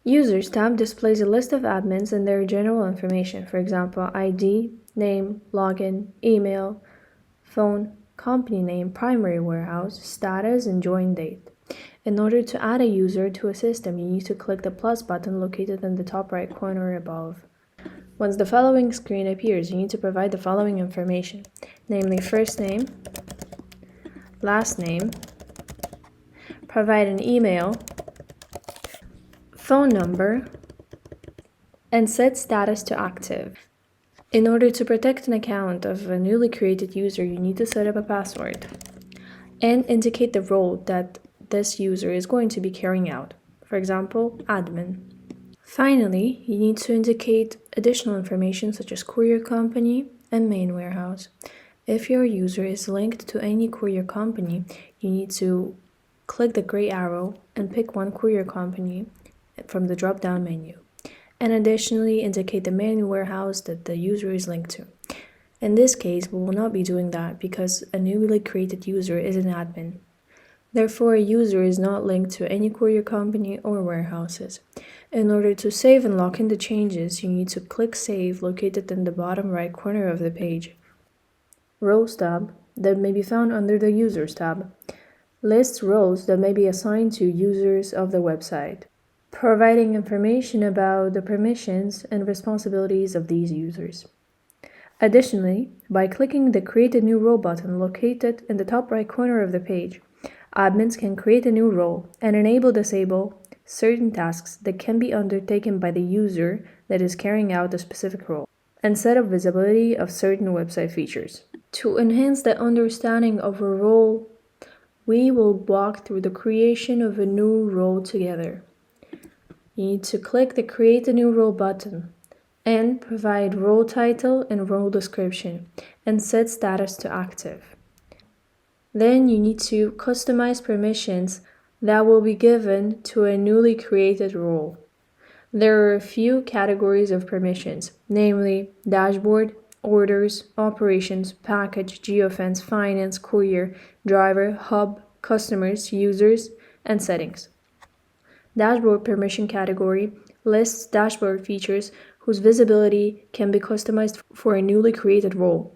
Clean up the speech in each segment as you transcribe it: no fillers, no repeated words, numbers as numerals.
Users tab displays a list of admins and their general information, for example, ID, name, login, email, phone, company name, primary warehouse, status, and join date. In order to add a user to a system, you need to click the plus button located in the top right corner above. Once the following screen appears, you need to provide the following information, namely first name, last name, provide an email, phone number, and set status to active. In order to protect an account of a newly created user, you need to set up a password and indicate the role that this user is going to be carrying out. For example, admin. Finally, you need to indicate additional information such as courier company and main warehouse. If your user is linked to any courier company, you need to click the gray arrow and pick one courier company from the drop-down menu, and additionally indicate the main warehouse that the user is linked to. In this case, we will not be doing that because a newly created user is an admin. Therefore, a user is not linked to any courier company or warehouses. In order to save and lock in the changes, you need to click Save located in the bottom right corner of the page. Roles tab that may be found under the Users tab lists roles that may be assigned to users of the website, providing information about the permissions and responsibilities of these users. Additionally, by clicking the Create a New Role button located in the top right corner of the page, admins can create a new role and disable certain tasks that can be undertaken by the user that is carrying out a specific role, and set up visibility of certain website features. To enhance the understanding of a role, we will walk through the creation of a new role together. You need to click the Create a New Role button and provide role title and role description and set status to active. Then you need to customize permissions that will be given to a newly created role. There are a few categories of permissions, namely dashboard, orders, operations, package, geofence, finance, courier, driver, hub, customers, users, and settings. Dashboard permission category lists dashboard features whose visibility can be customized for a newly created role.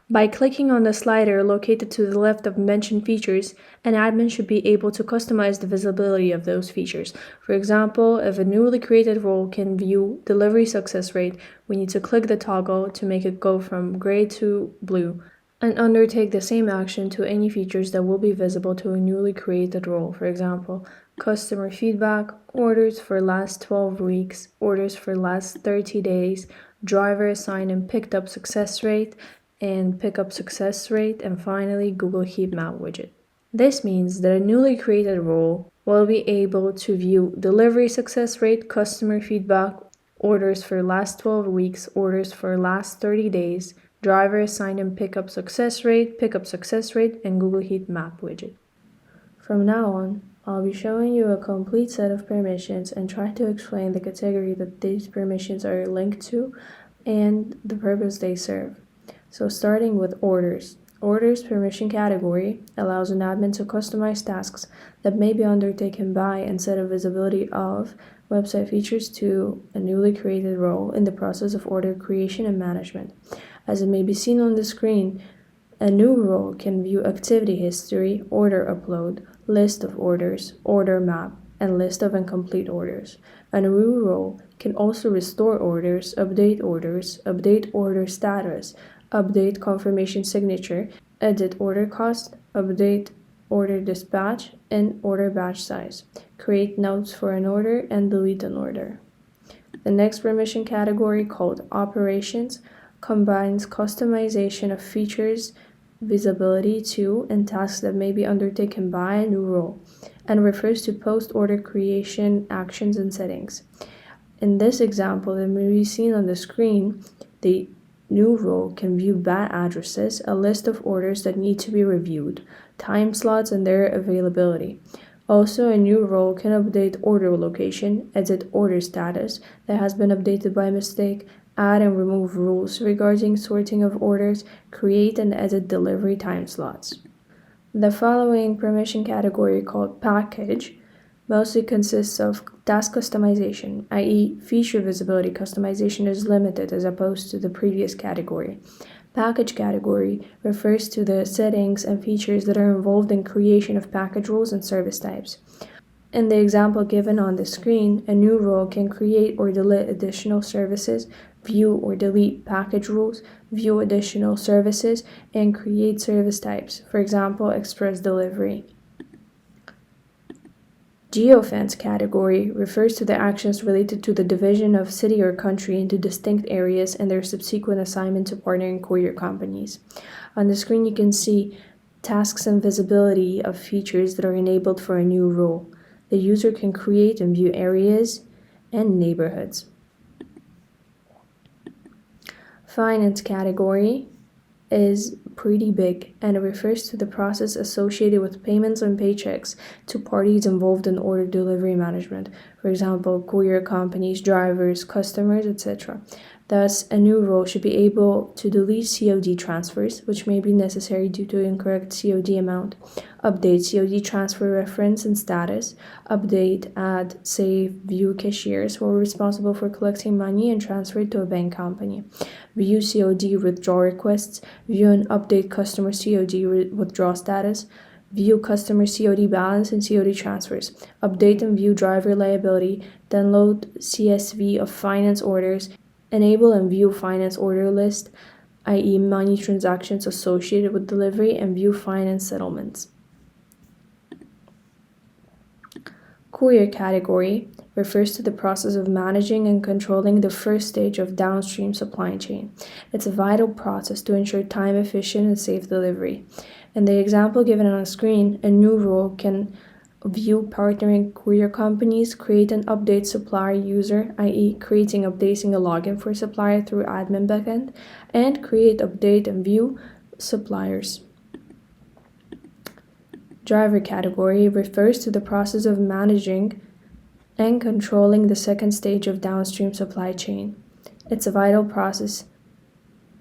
By clicking on the slider located to the left of mentioned features, an admin should be able to customize the visibility of those features. For example, if a newly created role can view delivery success rate, we need to click the toggle to make it go from gray to blue, and undertake the same action to any features that will be visible to a newly created role. For example, customer feedback, orders for last 12 weeks, orders for last 30 days, driver assigned and picked up success rate, and pickup success rate, and finally Google Heat Map widget. This means that a newly created role will be able to view delivery success rate, customer feedback, orders for last 12 weeks, orders for last 30 days, driver assigned and pickup success rate, and Google Heat Map widget. From now on, I'll be showing you a complete set of permissions and try to explain the category that these permissions are linked to and the purpose they serve. So starting with orders. Orders permission category allows an admin to customize tasks that may be undertaken by and set a visibility of website features to a newly created role in the process of order creation and management. As it may be seen on the screen, a new role can view activity history, order upload, list of orders, order map, and list of incomplete orders. A new role can also restore orders, update order status, update confirmation signature, edit order cost, update order dispatch, and order batch size, create notes for an order, and delete an order. The next permission category, called operations, combines customization of features, visibility to, and tasks that may be undertaken by a new role, and refers to post-order creation actions and settings. In this example that may be seen on the screen, the new role can view bad addresses, a list of orders that need to be reviewed, time slots and their availability. Also, a new role can update order location, edit order status that has been updated by mistake, add and remove rules regarding sorting of orders, create and edit delivery time slots. The following permission category, called package, mostly consists of task customization, i.e., feature visibility customization is limited as opposed to the previous category. Package category refers to the settings and features that are involved in creation of package rules and service types. In the example given on the screen, a new role can create or delete additional services, view or delete package rules, view additional services, and create service types, for example, express delivery. Geofence category refers to the actions related to the division of city or country into distinct areas and their subsequent assignment to partnering courier companies. On the screen, you can see tasks and visibility of features that are enabled for a new role. The user can create and view areas and neighborhoods. Finance category is pretty big and it refers to the process associated with payments and paychecks to parties involved in order delivery management, for example, courier companies, drivers, customers, etc. Thus, a new role should be able to delete COD transfers, which may be necessary due to incorrect COD amount, update COD transfer reference and status, update, add, save, view cashiers who are responsible for collecting money and transfer it to a bank company, view COD withdrawal requests, view and update customer COD withdrawal status, view customer COD balance and COD transfers, update and view driver liability, download CSV of finance orders, enable and view finance order list, i.e. money transactions associated with delivery, and view finance settlements. Courier category refers to the process of managing and controlling the first stage of downstream supply chain. It's a vital process to ensure time-efficient and safe delivery. In the example given on the screen, a new role can view partnering courier companies, create and update supplier user, i.e. creating, updating a login for supplier through admin backend, and create, update, and view suppliers. Driver category refers to the process of managing and controlling the second stage of downstream supply chain. It's a vital process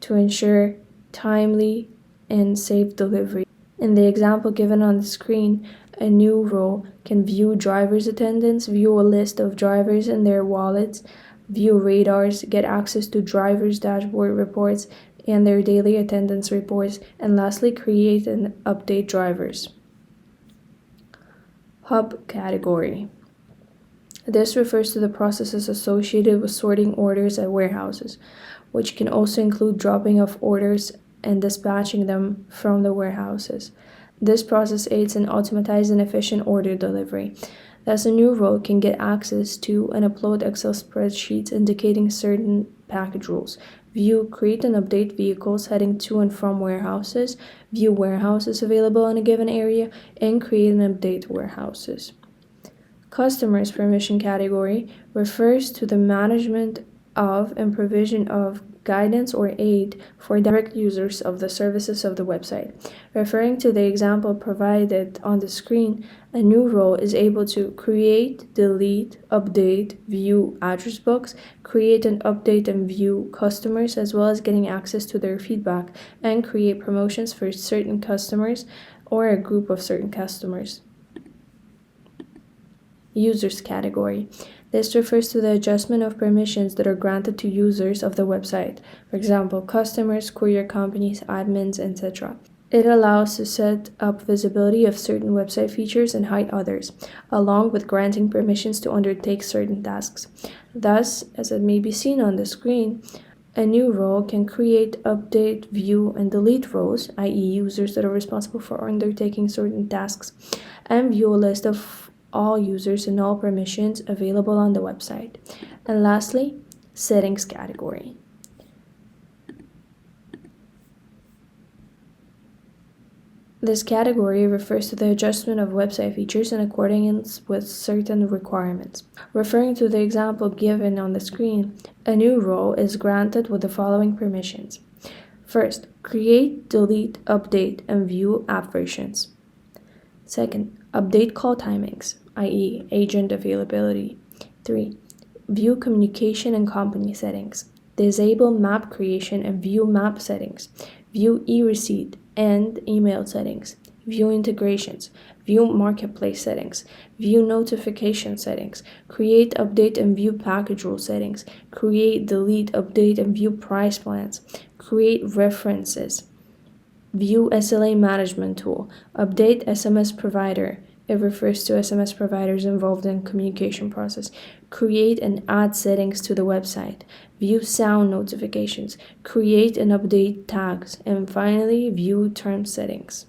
to ensure timely and safe delivery. In the example given on the screen, a new role can view driver's attendance, view a list of drivers and their wallets, view radars, get access to driver's dashboard reports and their daily attendance reports, and lastly, create and update drivers. Hub category. This refers to the processes associated with sorting orders at warehouses, which can also include dropping off orders and dispatching them from the warehouses. This process aids in automatized and efficient order delivery. Thus, a new role can get access to and upload Excel spreadsheets indicating certain package rules, view, create, and update vehicles heading to and from warehouses, view warehouses available in a given area, and create and update warehouses. Customers permission category refers to the management of and provision of guidance or aid for direct users of the services of the website. Referring to the example provided on the screen, a new role is able to create, delete, update, view address books, create and update and view customers, as well as getting access to their feedback and create promotions for certain customers or a group of certain customers. Users category. This refers to the adjustment of permissions that are granted to users of the website, for example, customers, courier companies, admins, etc. It allows to set up visibility of certain website features and hide others, along with granting permissions to undertake certain tasks. Thus, as it may be seen on the screen, a new role can create, update, view, and delete roles, i.e. users that are responsible for undertaking certain tasks, and view a list of all users and all permissions available on the website. And lastly, settings category. This category refers to the adjustment of website features in accordance with certain requirements. Referring to the example given on the screen, a new role is granted with the following permissions. First, create, delete, update, and view app versions. Second, update call timings, i.e. agent availability. 3. View communication and company settings. Disable map creation and view map settings. View e-receipt and email settings. view integrations, view marketplace settings, view notification settings, create, update, and view package rule settings, create, delete, update, and view price plans, create references, view SLA management tool, update SMS provider. It refers to SMS providers involved in communication process. Create and add settings to the website. View sound notifications. Create and update tags. And finally, view term settings.